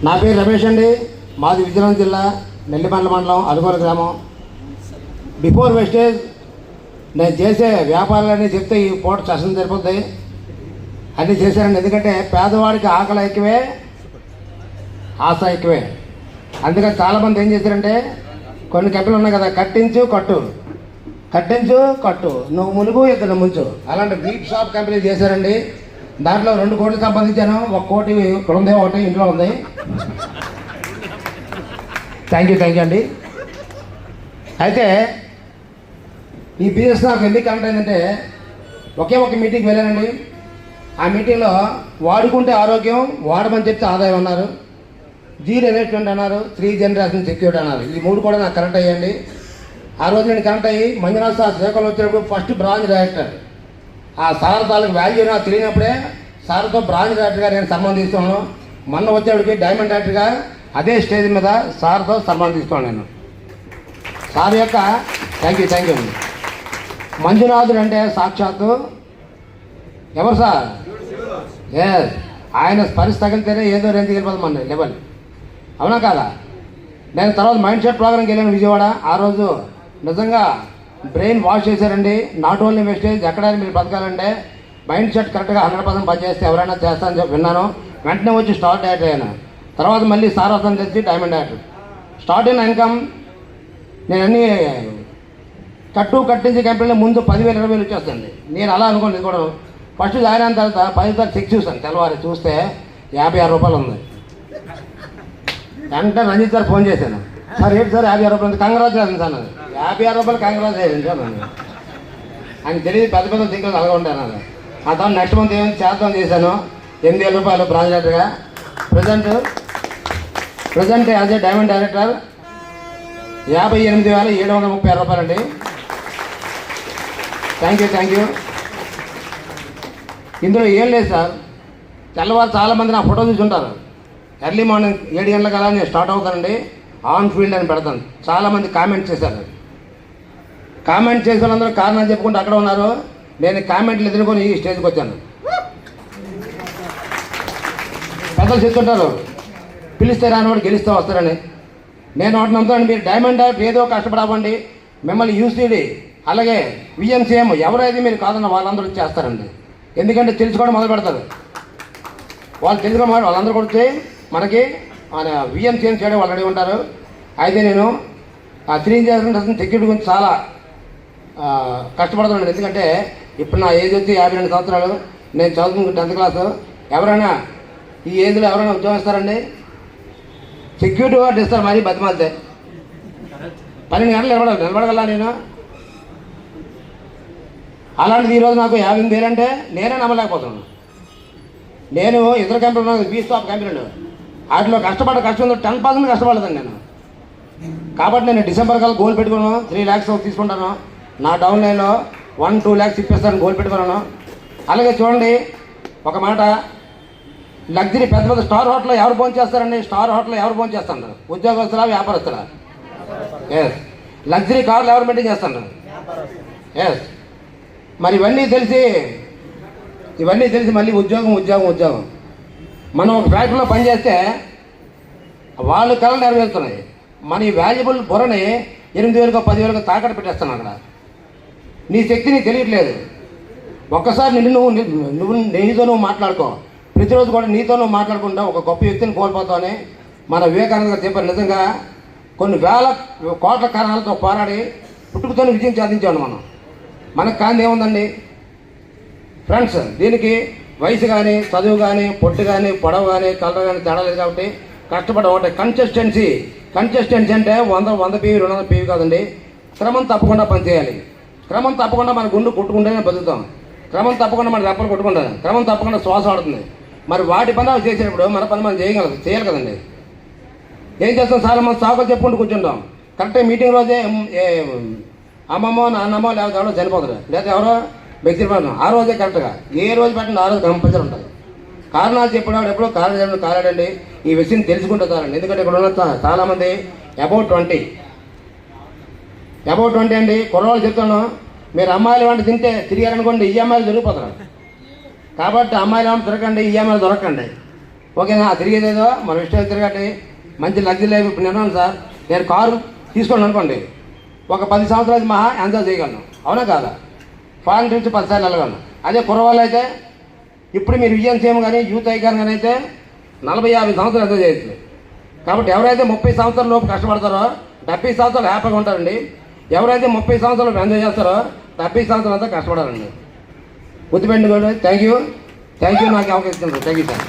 నా పేరు రమేష్ అండి. మాది విజయనగరం జిల్లా నెల్లిమండల మండలం అలుగోలు గ్రామం. బిఫోర్ వెస్టేజ్ నేను చేసే వ్యాపారాలన్నీ చెప్తే ఈ పూట సెషన్ సరిపోతాయి. అన్నీ చేశారండి. ఎందుకంటే పేదవాడికి ఆకలి ఎక్కువే, ఆశ ఎక్కువే. అందుకని చాలామంది ఏం చేశారంటే కొన్ని కంపెనీలు ఉన్నాయి కదా, కట్టించు కట్టు, కట్టించు కట్టు, నువ్వు మునుగు ఇద్దరు ముంచు, అలాంటి బీట్ షాప్ కంపెనీ చేశారండి. దాంట్లో 2 కోట్లు సంపాదించాను. 1 కోటి ఇక్కడ ఉంది, 1 ఇంట్లో ఉంది. థ్యాంక్ యూ అండి. అయితే ఈ బిజినెస్ నాకు ఎందుకు కనెక్ట్ అయిందంటే ఒకే ఒక మీటింగ్కి వెళ్ళానండి. ఆ మీటింగ్లో వాడుకుంటే ఆరోగ్యం, వాడమని చెప్తే ఆదాయం అన్నారు, 0 ఇన్వెస్ట్మెంట్ అన్నారు, 3 జనరేషన్ సెక్యూరిటీ అన్నారు. ఈ 3 కూడా నాకు కనెక్ట్ అయ్యండి. ఆ రోజు నేను కనెక్ట్ అయ్యి మంజునాథ్ సార్ శ్రీకాకుళం వచ్చినప్పుడు ఫస్ట్ బ్రాంచ్ డైరెక్టర్ ఆ సార్ తాలూకు వాల్యూ నాకు తెలియనప్పుడే సార్తో బ్రాంచ్ డైరెక్టర్గా నేను సన్మానం తీస్తున్నాను. మొన్న వచ్చేవాడికి డైమండ్ డైరెక్టర్గా అదే స్టేజ్ మీద సార్తో సన్మానం తీస్తున్నాను నేను. సార్ యొక్క థ్యాంక్ యూ అండి. మంజునాథుడు అంటే సాక్షాత్తు ఎవరు సార్? ఎస్, ఆయన స్పరిశ తగిలితేనే ఏదో రేంజ్కి వెళ్ళిపోతాం మన లెవెల్, అవునా కాదా? నేను తర్వాత మైండ్ సెట్ ప్రోగ్రామ్కి వెళ్ళాను విజయవాడ. ఆ రోజు నిజంగా బ్రెయిన్ వాష్ చేశారండి. నాట్ ఓన్లీ వెస్టేజ్, ఎక్కడైనా మీరు బతకాలంటే మైండ్ సెట్ కరెక్ట్గా 100% పనిచేస్తే ఎవరైనా చేస్తారని చెప్పి విన్నాను. వెంటనే వచ్చి స్టార్ డైరెక్టర్ అయ్యాను. తర్వాత మళ్ళీ సార్ వస్తాను తెచ్చి డైమండ్ డైరెక్టర్. స్టార్ట్ అయిన ఇన్కమ్ నేను అన్నీ కట్టించే కంపెనీలో ముందు 10,000 20,000 వచ్చేస్తుంది. నేను అలా అనుకోండి. ఇది కూడా ఫస్ట్ జాయిన్ అయిన తర్వాత 10 సార్లు చెక్ చూసాను. తెల్లవారి చూస్తే 56 రూపాయలు ఉంది. వెంటనే రంజిత్ సార్ ఫోన్ చేశాను. సార్ ఏంటి సార్ 56 రూపాయలు? Congratulation sir. 56 రూపాయలు కంగ్రాచులేషన్ సార్. ఆయన తెలియదు, పెద్ద దిక్కులు అలాగే ఉంటాను. ఆ తర్వాత నెక్స్ట్ మంత్ ఏమైనా చేద్దాం చేశాను. 8,000 రూపాయలు బ్రాంచ్ డైరెక్టర్గా. Present as a diamond director 58,736 రూపాయలు అండి. Thank you. ఇందులో ఏం లేదు సార్. తెల్లవారు చాలామంది నా ఫోటో చూసుంటారు. ఎర్లీ మార్నింగ్ 7 గంటలకు అలా నేను స్టార్ట్ అవుతానండి. ఆన్ ఫీల్డ్ అని పెడతాను. చాలామంది కామెంట్ చేశారు. కామెంట్ చేసిన వాళ్ళందరూ కారణాలు చెప్పుకుంటూ అక్కడ ఉన్నారు. నేను కామెంట్లు ఎదుర్కొని ఈ స్టేజ్కి వచ్చాను. పెద్దలు చెప్తుంటారు పిలిస్తే రానివాడు గెలిస్తే వస్తారని. నేను వాటిని నమ్ముతాను. మీరు డైమండ్ డైరెక్టర్ ఏదో కష్టపడవండి, మిమ్మల్ని యూసీడీ అలాగే విఎంసీఎం ఎవరైతే మీరు కాదన్న వాళ్ళందరూ చేస్తారండి. ఎందుకంటే తెలుసుకోవడం మొదలు పెడతారు. వాళ్ళు తెలుసుకోవడం వాళ్ళందరూ కూడా వచ్చి మనకి విఎంసీఎం చేయడం వాళ్ళు అడిగి ఉంటారు. అయితే నేను ఆ 3 జనరేషన్ సెక్యూరిటీ గురించి చాలా కష్టపడుతున్నాను. ఎందుకంటే ఇప్పుడు నా ఏజ్ వచ్చి 52 సంవత్సరాలు. నేను చదువుకున్న 10th క్లాసు. ఎవరైనా ఈ ఏజ్లో ఎవరైనా ఉద్యోగం ఇస్తారండి? సెక్యూరిటీ గార్డు ఇస్తారు. మరీ బతిమాలితే 12 గంటలు నిలబడగల నేను. అలాంటిది ఈరోజు నాకు 58,000 అంటే నేనే నమ్మలేకపోతున్నాను. నేను ఇతర కంపెనీలు బీ స్టాప్ కంపెనీలు వాటిలో కష్టం 10% కష్టపడలేదండి నేను. కాబట్టి నేను డిసెంబర్ కల్లా గోల్ పెట్టుకున్నాను. 3 lakhs తీసుకుంటాను. నా డౌన్ లైన్లో 1-2 lakhs ఇప్పేస్తాను గోల్ పెట్టుకున్నాను. అలాగే చూడండి ఒక మాట, లగ్జరీ పెద్ద స్టార్ హోటల్లో ఎవరు ఫోన్ చేస్తారండి? స్టార్ హోటల్లో ఎవరు ఫోన్ చేస్తున్నారు? ఉద్యోగస్తులా, వ్యాపారస్తులా? ఎస్. లగ్జరీ కార్లు ఎవరు మెయింటైన్ చేస్తున్నారు? ఎస్. మరి ఇవన్నీ తెలిసి మళ్ళీ ఉద్యోగం మనం ఒక ఫ్యాక్టరీలో పనిచేస్తే వాళ్ళు కళలు నెరవేరుతున్నాయి. మన ఈ వాల్యుబుల్ బుర్రని 8,000 10,000 తాకట్టు పెట్టేస్తాను. అక్కడ నీ శక్తి నీకు తెలియట్లేదు. ఒక్కసారి నువ్వు నీతో మాట్లాడుకో. ప్రతిరోజు కూడా నీతో మాట్లాడుకుంటా ఒక గొప్ప వ్యక్తిని కోల్పోతామని మన వివేకానంద గారు చెప్పారు. నిజంగా కొన్ని వేల కోట్ల కారణాలతో పోరాడి పుట్టుకతోనే విజయం సాధించాను మనకు కాంతి ఏముందండి ఫ్రెండ్స్? దీనికి వయసు కానీ, చదువు కానీ, పొట్టు కానీ, పొడవు కానీ, కలర్ కానీ తేడా లేదు. కాబట్టి కష్టపడడం అంటే కన్సిస్టెన్సీ అంటే 100 PV 200 PV కాదండి. క్రమం తప్పకుండా పనిచేయాలి. క్రమం తప్పకుండా మన గుండు కొట్టుకుంటేనే బతుకుతాం. క్రమం తప్పకుండా మన రెప్పలు కొట్టుకుంటాం. క్రమం తప్పకుండా శ్వాస ఆడుతుంది. మరి వాటి పని అవి చేసేటప్పుడు మన పని మనం చేయాలి కదండి. ఏం చేస్తాం? చాలా మంది సాకులు చెప్పుకుంటూ కూర్చుంటాం. కరెక్ట్గా మీటింగ్ రోజే అమ్మమ్మో నాన్నమ్మో లేకపోతే ఎవరో చనిపోతారు, లేకపోతే ఎవరో వ్యక్తి పడతాం. ఆ రోజే కరెక్ట్గా ఏ రోజు పెట్టిన ఆ రోజు కంపల్సరీ ఉంటుంది. కారణాలు చెప్పినప్పుడు ఎప్పుడో కాలేడండి. ఈ విషయం తెలుసుకుంటే చాలండి. ఎందుకంటే ఇక్కడ ఉన్న చాలామంది అబౌట్ 20 అండి కుర్రవాళ్ళు చెప్తాను. మీరు అమ్మాయిలు వంట తింటే తిరిగారనుకోండి, ఈ అమ్మాయిలు దొరికిపోతారు. కాబట్టి అమ్మాయిలు వంట దొరకండి, ఈ అమ్మాయిలు దొరకండి. ఓకేనా తిరిగేదేదో మనం ఇష్టం తిరగండి, మంచి లగ్జరీ లైఫ్. ఇప్పుడు నేను సార్, నేను కారు తీసుకోండి అనుకోండి, ఒక 10 సంవత్సరాలు మహా ఎంజాయ్ చేయగలను, అవునా కాదా? ఫారెన్ నుంచి 10 సార్లు వెళ్ళగలను. అదే కుర్రవాళ్ళు అయితే ఇప్పుడు మీరు విఎన్సీఎం కానీ యూత్ ఐకాన్ కానీ అయితే 40-50 సంవత్సరాలు ఎంజాయ్ చేయొచ్చు. కాబట్టి ఎవరైతే 30 సంవత్సరాల లోపు కష్టపడతారో 70 సంవత్సరాలు హ్యాపీగా ఉంటారండి. ఎవరైతే 30 సంవత్సరాలు ఎంజాయ్ చేస్తారో 70 సంవత్సరాలు అంతా కష్టపడాలండి. గుర్తుపెట్టుకోండి. థ్యాంక్ యూ నాకు అవకాశం ఇస్తున్నారు. Thank you sir.